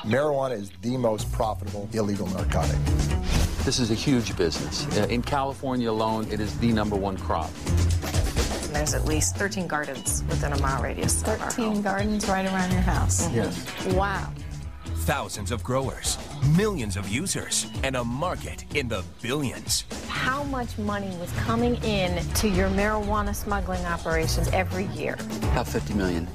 Marijuana is the most profitable illegal narcotic. This is a huge business. In California alone, it is the #1 crop. There's at least 13 gardens within a mile radius of our home. 13 gardens right around your house. Yes. Wow. Thousands of growers, millions of users, and a market in the billions. How much money was coming in to your marijuana smuggling operations every year? About 50 million.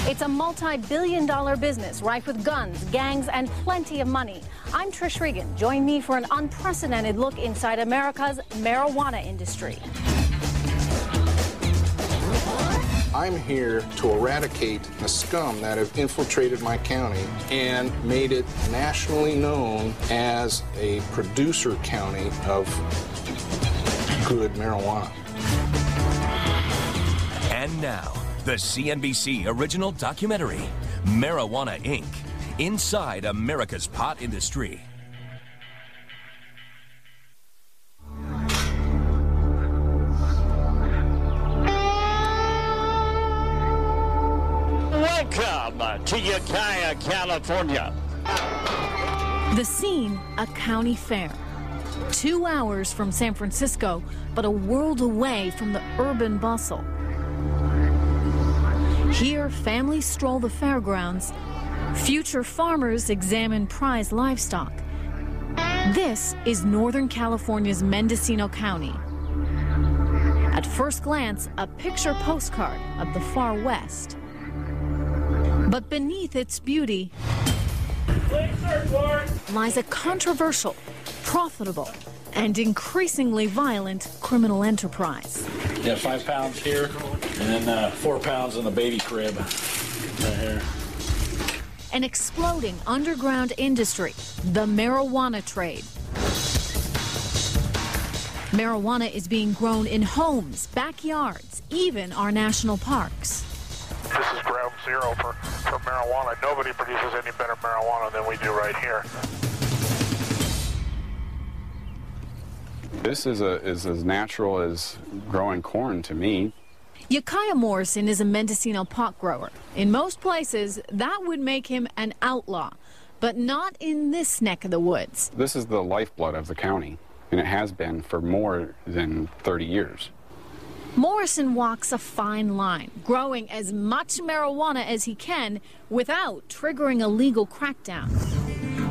It's a multi-billion-dollar business rife with guns, gangs, and plenty of money. I'm Trish Regan. Join me for an unprecedented look inside America's marijuana industry. I'm here to eradicate the scum that have infiltrated my county and made it nationally known as a producer county of good marijuana. And now, the CNBC original documentary, Marijuana Inc., Inside America's Pot Industry. Welcome to Ukiah, California. The scene, a county fair. 2 hours from San Francisco, but a world away from the urban bustle. Here, families stroll the fairgrounds. Future farmers examine prize livestock. This is Northern California's Mendocino County. At first glance, a picture postcard of the far west. But beneath its beauty lies a controversial, profitable, and increasingly violent criminal enterprise. Yeah, 5 pounds here, and then 4 pounds in the baby crib right here. An exploding underground industry, the marijuana trade. Marijuana is being grown in homes, backyards, even our national parks. This is ground zero for marijuana. Nobody produces any better marijuana than we do right here. This is as natural as growing corn to me. Ukiah Morrison is a Mendocino pot grower. In most places, that would make him an outlaw, but not in this neck of the woods. This is the lifeblood of the county, and it has been for more than 30 years. Morrison walks a fine line, growing as much marijuana as he can without triggering a legal crackdown.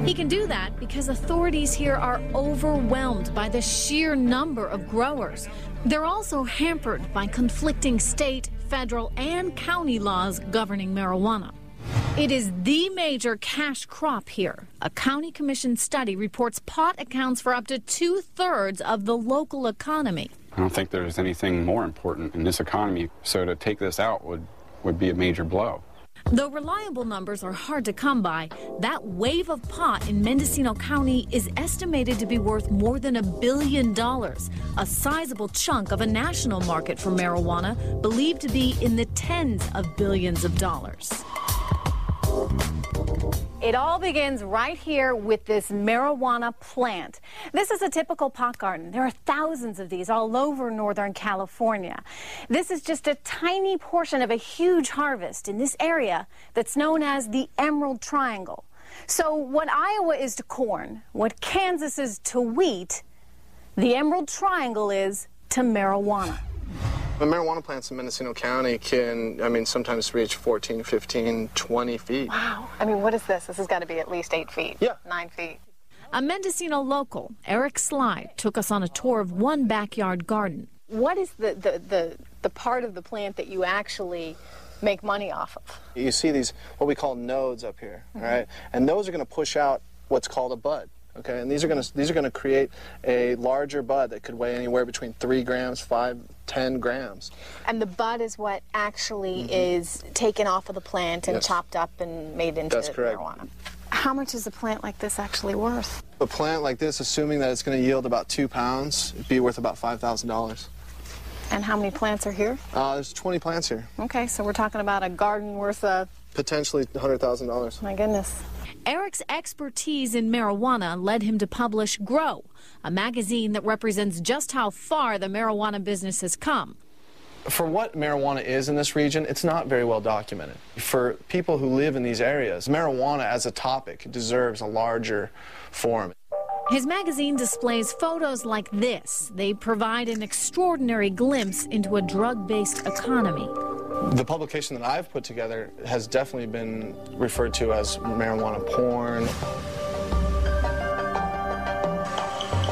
He can do that because authorities here are overwhelmed by the sheer number of growers. They're also hampered by conflicting state, federal, and county laws governing marijuana. It is the major cash crop here. A county commission study reports pot accounts for up to 2/3 of the local economy. I don't think there's anything more important in this economy, so to take this out would be a major blow. Though reliable numbers are hard to come by, that wave of pot in Mendocino County is estimated to be worth more than $1 billion, a sizable chunk of a national market for marijuana believed to be in the tens of billions of dollars. It all begins right here with this marijuana plant. This is a typical pot garden. There are thousands of these all over Northern California. This is just a tiny portion of a huge harvest in this area that's known as the Emerald Triangle. So what Iowa is to corn, what Kansas is to wheat, the Emerald Triangle is to marijuana. The marijuana plants in Mendocino County can, sometimes reach 14, 15, 20 feet. Wow. What is this? This has got to be at least 8 feet. Yeah. 9 feet. A Mendocino local, Eric Slide, took us on a tour of one backyard garden. What is the part of the plant that you actually make money off of? You see these, what we call nodes up here, right? And those are going to push out what's called a bud. Okay, and these are going to create a larger bud that could weigh anywhere between 3 grams, 5, 10 grams. And the bud is what actually is taken off of the plant and chopped up and made into marijuana. How much is a plant like this actually worth? A plant like this, assuming that it's going to yield about 2 pounds, it'd be worth about $5,000. And how many plants are here? There's 20 plants here. Okay, so we're talking about a garden worth of... potentially $100,000. My goodness. Eric's expertise in marijuana led him to publish Grow, a magazine that represents just how far the marijuana business has come. For what marijuana is in this region, it's not very well documented. For people who live in these areas, marijuana as a topic deserves a larger forum. His magazine displays photos like this. They provide an extraordinary glimpse into a drug-based economy. The publication that I've put together has definitely been referred to as marijuana porn.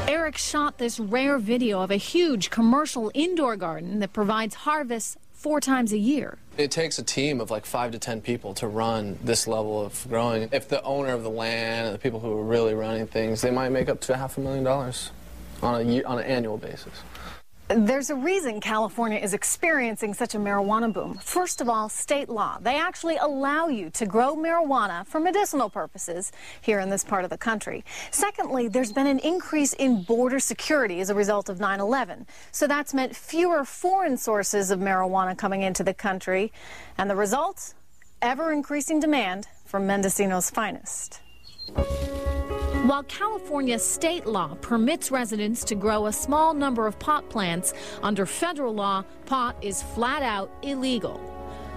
Eric shot this rare video of a huge commercial indoor garden that provides harvests 4 times a year. It takes a team of like 5 to 10 people to run this level of growing. If the owner of the land and the people who are really running things, they might make up to $500,000 on an annual basis. There's a reason California is experiencing such a marijuana boom. First of all, state law. They actually allow you to grow marijuana for medicinal purposes here in this part of the country. Secondly, there's been an increase in border security as a result of 9/11. So that's meant fewer foreign sources of marijuana coming into the country. And the result? Ever-increasing demand for Mendocino's finest. While California state law permits residents to grow a small number of pot plants, under federal law, pot is flat out illegal.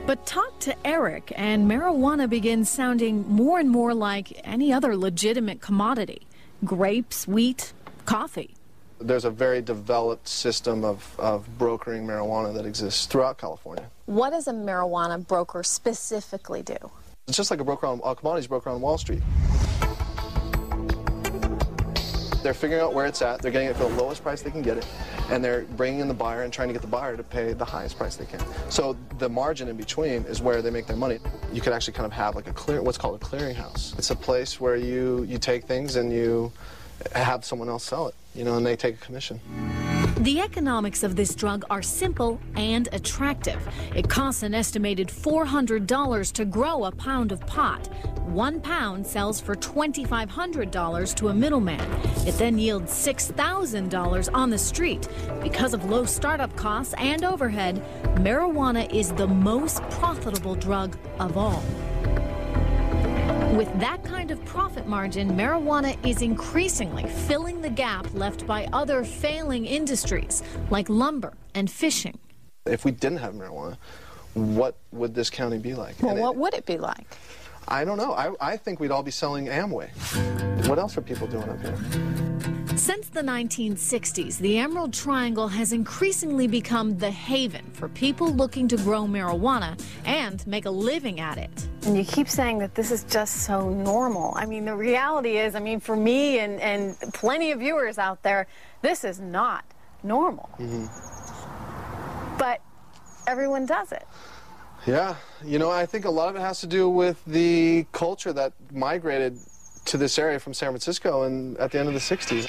But talk to Eric, and marijuana begins sounding more and more like any other legitimate commodity. Grapes, wheat, coffee. There's a very developed system of brokering marijuana that exists throughout California. What does a marijuana broker specifically do? It's just like a commodities broker on Wall Street. They're figuring out where it's at, they're getting it for the lowest price they can get it, and they're bringing in the buyer and trying to get the buyer to pay the highest price they can. So the margin in between is where they make their money. You could actually kind of have like what's called a clearinghouse. It's a place where you take things and you have someone else sell it, and they take a commission. The economics of this drug are simple and attractive. It costs an estimated $400 to grow a pound of pot. 1 pound sells for $2,500 to a middleman. It then yields $6,000 on the street. Because of low startup costs and overhead, marijuana is the most profitable drug of all. With that kind of profit margin, marijuana is increasingly filling the gap left by other failing industries like lumber and fishing. If we didn't have marijuana, what would this county be like? Well, what would it be like? I don't know. I think we'd all be selling Amway. What else are people doing up here? Since the 1960s, the Emerald Triangle has increasingly become the haven for people looking to grow marijuana and make a living at it. And you keep saying that this is just so normal. I mean, the reality is, for me and plenty of viewers out there, this is not normal. But everyone does it. Yeah, I think a lot of it has to do with the culture that migrated to this area from San Francisco and at the end of the 60s.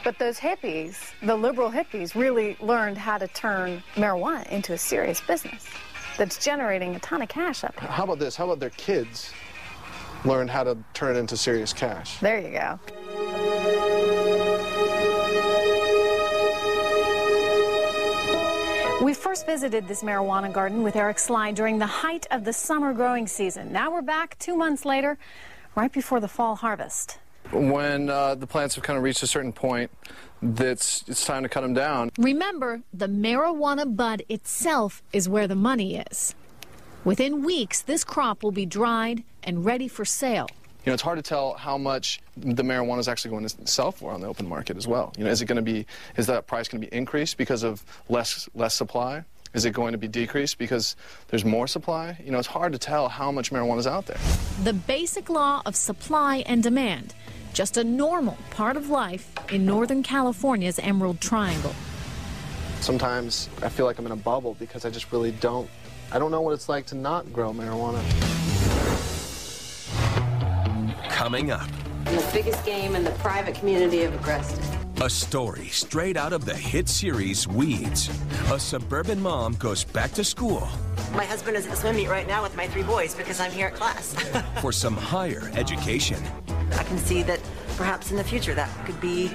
But those hippies, the liberal hippies, really learned how to turn marijuana into a serious business that's generating a ton of cash up here. How about this? How about their kids learned how to turn it into serious cash? There you go. We first visited this marijuana garden with Eric Sly during the height of the summer growing season. Now we're back 2 months later, right before the fall harvest. When the plants have kind of reached a certain point, it's time to cut them down. Remember, the marijuana bud itself is where the money is. Within weeks, this crop will be dried and ready for sale. It's hard to tell how much the marijuana is actually going to sell for on the open market as well. Is that price going to be increased because of less supply? Is it going to be decreased because there's more supply? It's hard to tell how much marijuana is out there. The basic law of supply and demand, just a normal part of life in Northern California's Emerald Triangle. Sometimes I feel like I'm in a bubble because I just really don't know what it's like to not grow marijuana. Coming up. The biggest game in the private community of Agreston. A story straight out of the hit series Weeds. A suburban mom goes back to school. My husband is at the swim meet right now with my 3 boys because I'm here at class. For some higher education. I can see that perhaps in the future that could be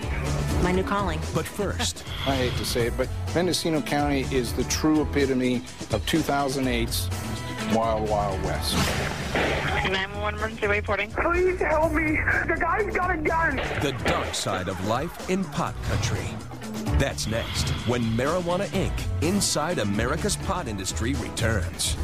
my new calling. But first. I hate to say it, but Mendocino County is the true epitome of 2008's Wild Wild West. 911 emergency reporting. Please help me. The guy's got a gun. The dark side of life in pot country. That's next when Marijuana Inc. Inside America's Pot Industry returns.